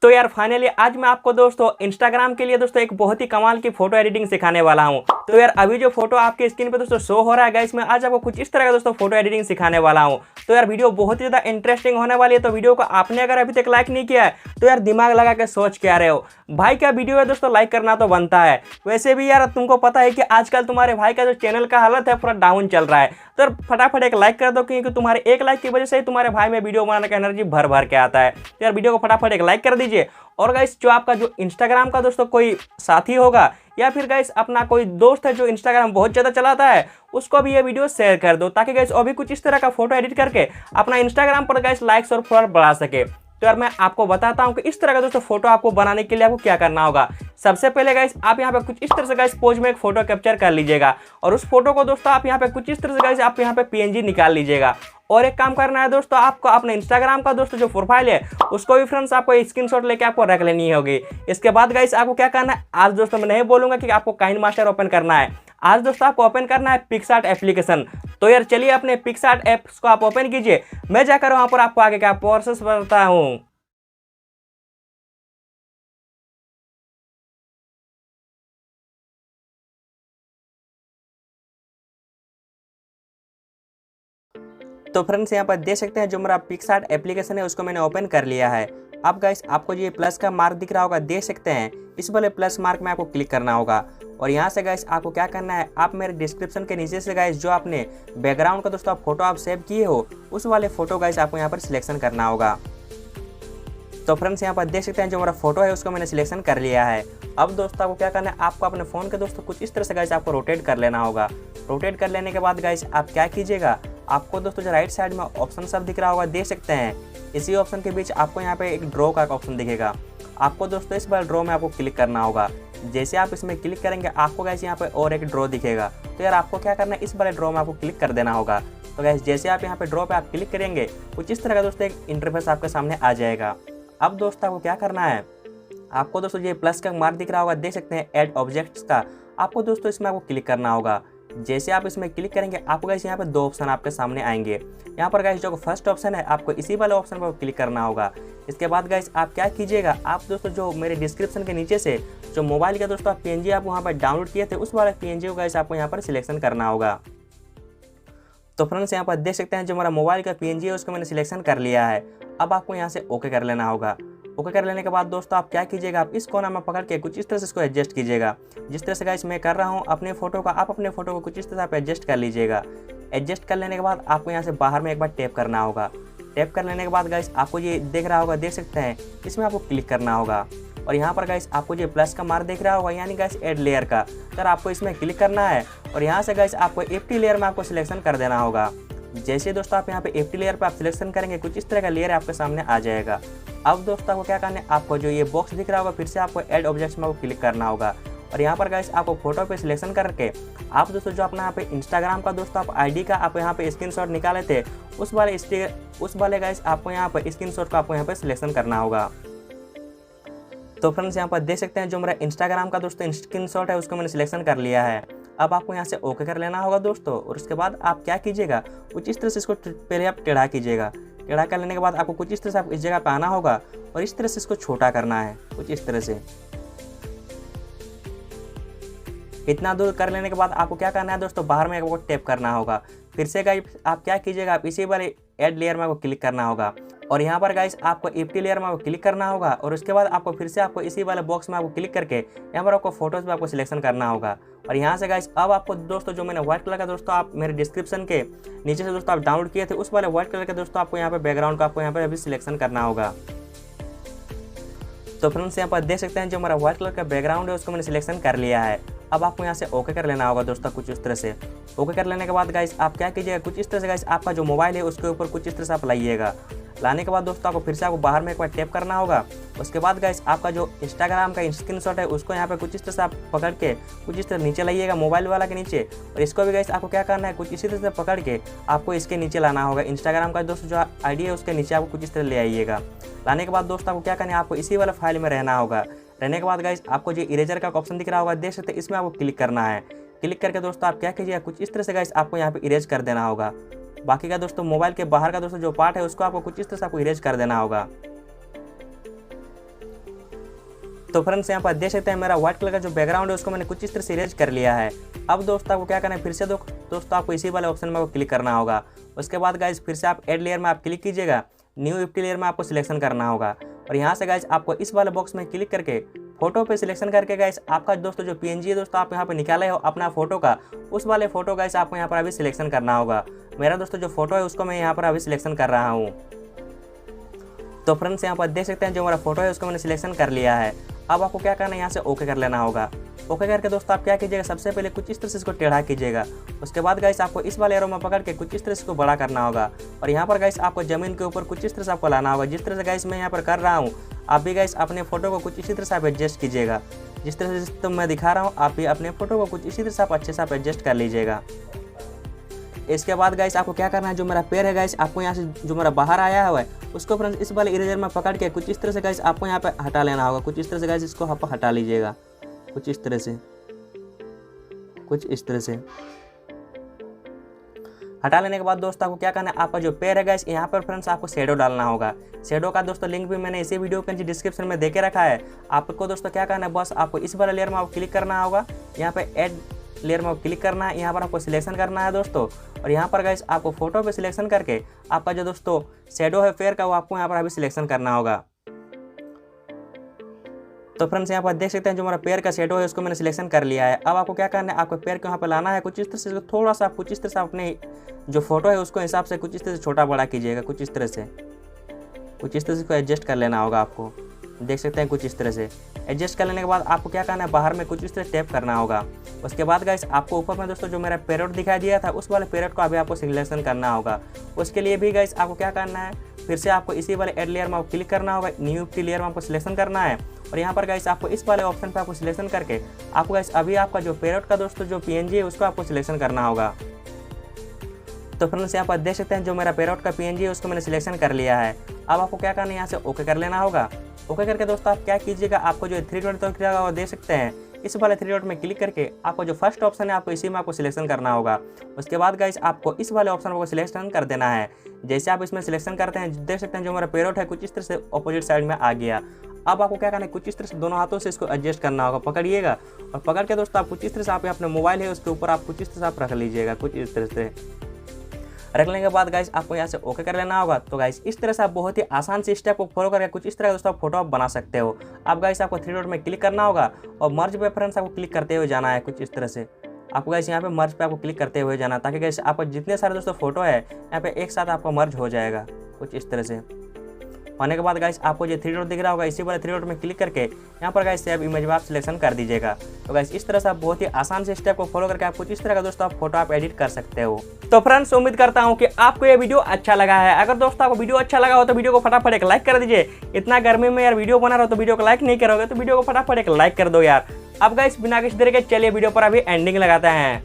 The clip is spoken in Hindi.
तो यार फाइनली आज मैं आपको दोस्तों इंस्टाग्राम के लिए दोस्तों एक बहुत ही कमाल की फोटो एडिटिंग सिखाने वाला हूं। तो यार अभी जो फोटो आपके स्क्रीन पे दोस्तों शो हो रहा है गाइस, मैं आज आपको कुछ इस तरह का दोस्तों फोटो एडिटिंग सिखाने वाला हूं। तो यार वीडियो बहुत ही ज्यादा इंटरेस्टिंग होने वाली है। तो वीडियो को आपने अगर अभी तक लाइक नहीं किया है तो यार दिमाग लगा के सोच क्या रहे हो भाई, क्या वीडियो है दोस्तों, लाइक करना तो बनता है। वैसे भी यार तुमको पता है कि आजकल तुम्हारे भाई का जो चैनल का हालत है पूरा डाउन चल रहा है। तो यार फटाफट एक लाइक कर दो, क्योंकि तुम्हारे एक लाइक की वजह से ही तुम्हारे भाई में वीडियो बनाने का एनर्जी भर भर के आता है। तो यार वीडियो को फटाफट एक लाइक कर दीजिए। और गाइस जो आपका जो इंस्टाग्राम का दोस्तों कोई साथी होगा या फिर गाइस अपना कोई दोस्त है जो इंस्टाग्राम बहुत ज़्यादा चलाता है, उसको भी ये वीडियो शेयर कर दो, ताकि गाइस अभी कुछ इस तरह का फोटो एडिट करके अपना इंस्टाग्राम पर गाइस लाइक्स और फॉलोअर बढ़ा सके। तो यार मैं आपको बताता हूं कि इस तरह का दोस्तों फोटो आपको बनाने के लिए आपको क्या करना होगा। सबसे पहले गाइस आप यहां पे कुछ इस तरह से गाइस पोज में एक फोटो कैप्चर कर लीजिएगा, और उस फोटो को दोस्तों आप यहां पे कुछ इस तरह से गाइस आप यहां पे पीएनजी निकाल लीजिएगा। और एक काम करना है दोस्तों, आपको अपने इंस्टाग्राम का दोस्तों जो प्रोफाइल है उसको भी फ्रेंड्स आपको स्क्रीनशॉट लेके आपको रख लेनी होगी। इसके बाद गाइस आपको क्या करना है, आज दोस्तों मैं नहीं बोलूंगा कि आपको काइन मास्टर ओपन करना है, आज दोस्तों आपको ओपन करना है पिक्सआर्ट एप्लीकेशन। तो यार चलिए अपने पिक्सआर्ट ऐप्स को आप ओपन कीजिए, मैं जाकर वहां पर आपको आगे क्या प्रोसेस बताता हूँ। तो फ्रेंड्स यहाँ पर देख सकते हैं जो मेरा पिक्सआर्ट एप्लीकेशन है उसको मैंने ओपन कर लिया है। अब गाइस आपको ये प्लस का मार्क दिख रहा होगा, देख सकते हैं, इस वाले प्लस मार्क में आपको क्लिक करना होगा। और यहाँ से गाइस आपको क्या करना है, आप मेरे डिस्क्रिप्शन के नीचे से गाइस जो आपने बैकग्राउंड का दोस्तों फोटो आप सेव किए हो उस वाले फोटो गाइस आपको यहाँ पर सिलेक्शन करना होगा। तो फ्रेंड्स यहाँ पर देख सकते हैं जो मेरा फोटो है उसको मैंने सिलेक्शन कर लिया है। अब दोस्तों आपको क्या करना है, आपको अपने फ़ोन के दोस्तों कुछ इस तरह से गाइस आपको रोटेट कर लेना होगा। रोटेट कर लेने के बाद गाइस आप क्या कीजिएगा, आपको दोस्तों जो राइट साइड में ऑप्शन सब दिख रहा होगा, देख सकते हैं, इसी ऑप्शन के बीच आपको यहाँ पे एक ड्रॉ का ऑप्शन दिखेगा। आपको दोस्तों इस बार ड्रॉ में आपको क्लिक करना होगा। जैसे आप इसमें क्लिक करेंगे आपको गाइस यहाँ पे और एक ड्रॉ दिखेगा। तो यार आपको क्या करना है, इस बार ड्रॉ में आपको क्लिक कर देना होगा। तो गाइस जैसे आप यहाँ पे ड्रॉ पे आप क्लिक करेंगे कुछ इस तरह का दोस्तों एक इंटरफेस आपके सामने आ जाएगा। अब दोस्तों आपको क्या करना है, आपको दोस्तों ये प्लस का मार्क दिख रहा होगा, देख सकते हैं ऐड ऑब्जेक्ट्स का, आपको दोस्तों इसमें आपको क्लिक करना होगा। जैसे आप इसमें क्लिक करेंगे आपको गाइस यहाँ पे दो ऑप्शन आपके सामने आएंगे। यहाँ पर गाइस जो फर्स्ट ऑप्शन है आपको इसी वाले ऑप्शन पर क्लिक करना होगा। इसके बाद गाइस आप क्या कीजिएगा, आप दोस्तों जो मेरे डिस्क्रिप्शन के नीचे से जो मोबाइल का दोस्तों आप पीएनजी आप वहाँ पर डाउनलोड किए थे उस वाले पीएनजी को गाइस आपको यहाँ पर सिलेक्शन करना होगा। तो फ्रेंड्स यहाँ पर देख सकते हैं जो हमारा मोबाइल का पीएनजी है उसको मैंने सिलेक्शन कर लिया है। अब आपको यहाँ से ओके कर लेना होगा। ओके कर लेने के बाद दोस्तों आप क्या कीजिएगा, आप इस कोना में पकड़ के कुछ इस तरह से इसको एडजस्ट कीजिएगा। जिस तरह से गाइस मैं कर रहा हूँ अपने फोटो का, आप अपने फोटो को कुछ इस तरह से आप एडजस्ट कर लीजिएगा। एडजस्ट कर लेने के बाद आपको यहाँ से बाहर में एक बार टैप करना होगा। टैप कर लेने के बाद गाइस आपको ये देख रहा होगा, देख सकते हैं, इसमें आपको क्लिक करना होगा। और यहाँ पर गाइस आपको ये प्लस का मार्क देख रहा होगा, यानी गाइस ऐड लेयर का, सर आपको इसमें क्लिक करना है। और यहाँ से गाइस आपको एम्प्टी लेयर में आपको सिलेक्शन कर देना होगा। जैसे दोस्तों आप यहाँ पे एम्प्टी लेयर पे आप सिलेक्शन करेंगे कुछ इस तरह का लेयर आपके सामने आ जाएगा। अब दोस्तों आपको क्या करना है, आपको जो ये बॉक्स दिख रहा होगा फिर से आपको ऐड ऑब्जेक्ट्स में आपको क्लिक करना होगा। और यहाँ पर गाइस आपको फोटो पे सिलेक्शन करके आप दोस्तों जो अपना यहाँ पे इंस्टाग्राम का दोस्तों आप आईडी का आप यहाँ पे स्क्रीनशॉट निकाले थे उस वाले गाइस आपको यहाँ पर स्क्रीनशॉट का आपको यहाँ पे सिलेक्शन करना होगा। तो फ्रेंड्स यहाँ पर देख सकते हैं जो मेरा इंस्टाग्राम का दोस्तों स्क्रीनशॉट है उसको मैंने सिलेक्शन कर लिया है। अब आपको यहाँ से ओके कर लेना होगा दोस्तों। और उसके बाद आप क्या कीजिएगा, कुछ इस तरह से इसको पहले आप टेढ़ा कीजिएगा। टेढ़ा कर लेने के बाद आपको कुछ इस तरह से आप इस जगह पे आना होगा और इस तरह से इसको छोटा करना है, कुछ इस तरह से। इतना दूर कर लेने के बाद आपको क्या करना है दोस्तों, बाहर में आपको टैप करना होगा। फिर से गाइस आप क्या कीजिएगा, आप इसी वाले ऐड लेयर में आपको क्लिक करना होगा। और यहाँ पर गाइस आपको एम्प्टी लेयर में आपको क्लिक करना होगा। और उसके बाद आपको फिर से आपको इसी वाले बॉक्स में आपको क्लिक करके यहाँ पर आपको फोटोज में आपको सिलेक्शन करना होगा। और यहाँ से गाइस अब आपको दोस्तों जो मैंने व्हाइट कलर का दोस्तों आप मेरे डिस्क्रिप्शन के नीचे से दोस्तों आप डाउनलोड किए थे उस वाले व्हाइट कलर के दोस्तों आपको यहाँ पे बैकग्राउंड का आपको यहाँ पर अभी सिलेक्शन करना होगा। तो फ्रेंड्स यहाँ पर देख सकते हैं जो हमारा व्हाइट कलर का बैकग्राउंड है उसको मैंने सिलेक्शन कर लिया है। अब आपको यहाँ से ओके कर लेना होगा दोस्तों, कुछ इस तरह से। ओके कर लेने के बाद गाइस आप क्या कीजिएगा, कुछ इस तरह से गाइस आपका जो मोबाइल है उसके ऊपर कुछ इस तरह से आप लाइएगा। लाने के बाद दोस्तों आपको फिर से आपको बाहर में एक बार टैप करना होगा। उसके बाद गाइस आपका जो इंस्टाग्राम का स्क्रीनशॉट है उसको यहाँ पे कुछ इस तरह से आप पकड़ के कुछ इस तरह नीचे लाइएगा मोबाइल वाला के नीचे। और इसको भी गाइस आपको क्या करना है, कुछ इसी तरह से पकड़ के आपको इसके नीचे लाना होगा। इंस्टाग्राम का दोस्तों जो आईडी है उसके नीचे आपको कुछ इस तरह ले आइएगा। लाने के बाद दोस्तों आपको क्या करना है, आपको इसी वाला फाइल में रहना होगा। रहने के बाद गाइस आपको जो इरेजर का ऑप्शन दिख रहा होगा, देख सकते हैं, इसमें आपको क्लिक करना है। क्लिक करके दोस्तों आप क्या कीजिएगा, कुछ इस तरह से गाइस आपको यहाँ पे इरेज कर देना होगा। बाकी का दोस्तों मोबाइल के बाहर का दोस्तों जो पार्ट है उसको आपको कुछ इस तरह से आपको इरेज कर देना होगा। तो फ्रेंड्स यहाँ पर देख सकते हैं मेरा व्हाइट कलर का जो बैकग्राउंड है उसको मैंने कुछ इस तरह से इरेज कर लिया है। अब दोस्तों आपको क्या करना है, फिर से दोस्तों आपको इसी वाले ऑप्शन में क्लिक करना होगा। उसके बाद गाइज फिर से आप ऐड लेयर में आप क्लिक कीजिएगा, न्यू 50 लेयर में आपको सिलेक्शन करना होगा। और यहाँ से गाइज आपको इस वाले बॉक्स में क्लिक करके फोटो पे सिलेक्शन करके गाइज आपका दोस्तों जो पीएनजी है दोस्तों आप यहाँ पे निकाले हो अपना फोटो का, उस वाले फोटो गाइज आपको यहाँ पर अभी सिलेक्शन करना होगा। मेरा दोस्तों जो फोटो है उसको मैं यहाँ पर अभी सिलेक्शन कर रहा हूँ। तो फ्रेंड्स यहाँ पर देख सकते हैं जो हमारा फोटो है उसको मैंने सिलेक्शन कर लिया है। अब आपको क्या करना है, यहाँ से ओके कर लेना होगा। ओके करके दोस्तों आप क्या कीजिएगा, सबसे पहले कुछ इस तरह से इसको टेढ़ा कीजिएगा। उसके बाद गाइस आपको इस वाले एरो में पकड़ के कुछ इस तरह से इसको बड़ा करना होगा। और यहाँ पर गाइस आपको जमीन के ऊपर कुछ इस तरह से आपको लाना होगा। जिस तरह से गाइस मैं यहाँ पर कर रहा हूँ, आप भी गाइस अपने फोटो को कुछ इसी तरह से आप एडजस्ट कीजिएगा। जिस तरह से तो मैं दिखा रहा हूँ, आप भी अपने फोटो को कुछ इसी तरह से आप अच्छे से आप एडजस्ट कर लीजिएगा। इसके बाद गाइस आपको क्या करना है, जो मेरा पैर है गाइस आपको यहाँ से जो मेरा बाहर आया हुआ है उसको फ्रेंड्स इस वाले इरेजर में पकड़ के कुछ इस तरह से गाइस आपको यहाँ पे हटा लेना होगा। कुछ इस तरह से गाइस इसको आप हटा लीजिएगा, कुछ इस तरह से, कुछ इस तरह से हटा लेने के बाद दोस्तों आपको क्या करना है, आपका जो पैर है गाइस यहाँ पर फ्रेंड्स आपको शेडो डालना होगा। शेडो का दोस्तों लिंक भी मैंने इसी वीडियो के डिस्क्रिप्शन में देके रखा है। आपको दोस्तों क्या करना है, बस आपको इस वाले लेयर में आपको क्लिक करना होगा। यहाँ पे ऐड लेयर में क्लिक करना है, यहाँ पर आपको सिलेक्शन करना है दोस्तों। और यहाँ पर गाइस आपको फोटो पे सिलेक्शन करके आपका जो दोस्तों शेडो है फेयर का वो आपको यहाँ पर अभी सिलेक्शन करना होगा। तो फ्रेंड्स यहाँ पर देख सकते हैं जो हमारा पैर का शेडो है उसको मैंने सिलेक्शन कर लिया है। अब आपको क्या करना है, आपको पैर को यहाँ पर लाना है कुछ इस तरह से, थोड़ा सा कुछ इस तरह से अपने जो फोटो है उसको हिसाब से कुछ इस तरह से छोटा बड़ा कीजिएगा। कुछ इस तरह से, कुछ इस तरह से इसको एडजस्ट कर लेना होगा। आपको देख सकते हैं कुछ इस तरह से एडजस्ट कर लेने के बाद आपको क्या करना है, बाहर में कुछ इस तरह टैप करना होगा। उसके बाद गाइस आपको ऊपर में दोस्तों जो मेरा पैरेट दिखाई दिया था उस वाले पैरेट को अभी आपको सिलेक्शन करना होगा। उसके लिए भी गाइस आपको क्या करना है, फिर से आपको इसी वाले ऐड लेयर में आपको क्लिक करना होगा, न्यू 50 लेयर में आपको सिलेक्शन करना है। और यहाँ पर गाइस आपको इस वाले ऑप्शन पर आपको सिलेक्शन करके आपको गाइस अभी आपका जो पैरेट का दोस्तों जो पीएनजी है उसको आपको सिलेक्शन करना होगा। तो फ्रेंड्स यहाँ पर देख सकते हैं जो मेरा पैरेट का पीएनजी है उसको मैंने सिलेक्शन कर लिया है। अब आपको क्या करना है, यहाँ से ओके कर लेना होगा। ओके करके दोस्तों आप क्या कीजिएगा, आपको जो 3 डॉट दिख रहा होगा वो देख सकते हैं, इस वाले 3 डॉट में क्लिक करके आपको जो फर्स्ट ऑप्शन है आपको इसी में आपको सिलेक्शन करना होगा। उसके बाद गाइस आपको इस वाले ऑप्शन को सिलेक्शन कर देना है। जैसे आप इसमें सिलेक्शन करते हैं देख सकते हैं जो मेरा पैरेट है कुछ इस तरह से अपोजिट साइड में आ गया। अब आपको क्या करना है, कुछ इस तरह से दोनों हाथों से इसको एडजस्ट करना होगा, पकड़िएगा। और पकड़ के दोस्तों आप कुछ इस तरह से आप अपने मोबाइल है उसके ऊपर आप कुछ इस तरह से आप रख लीजिएगा। कुछ इस तरह से रखने के बाद गाइस आपको यहाँ से ओके कर लेना होगा। तो गाइस इस तरह से आप बहुत ही आसान से स्टेप को फॉलो करके कुछ इस तरह दोस्तों आप फोटो आप बना सकते हो। अब गाइस आपको 3 डॉट में क्लिक करना होगा और मर्ज पे फ्रेंड्स आपको क्लिक करते हुए जाना है। कुछ इस तरह से आपको गाइस यहाँ पे मर्ज पे आपको क्लिक करते हुए जाना, ताकि गाइस आपको जितने सारे दोस्तों फोटो है यहाँ पे एक साथ आपका मर्ज हो जाएगा। कुछ इस तरह से होने के बाद गाइस आपको जो 3 डॉट दिख रहा होगा इसी वाले 3 डॉट में क्लिक करके यहाँ पर गाइस सेव इमेज में आप सिलेक्शन कर दीजिएगा। तो गाइस इस तरह से आप बहुत ही आसान से स्टेप को फॉलो करके आप कुछ इस तरह का दोस्तों आप फोटो आप एडिट कर सकते हो। तो फ्रेंड्स उम्मीद करता हूँ कि आपको ये वीडियो अच्छा लगा है। अगर दोस्तों आपको वीडियो अच्छा लगा हो तो वीडियो को फटाफट एक लाइक कर दीजिए। इतना गर्मी में यार वीडियो बना रहा हो तो वीडियो को लाइक नहीं करोगे तो वीडियो को फटाफट एक लाइक कर दो यार। अब गाइस बिना किसी तरह के चलिए वीडियो पर अभी एंडिंग लगाते हैं।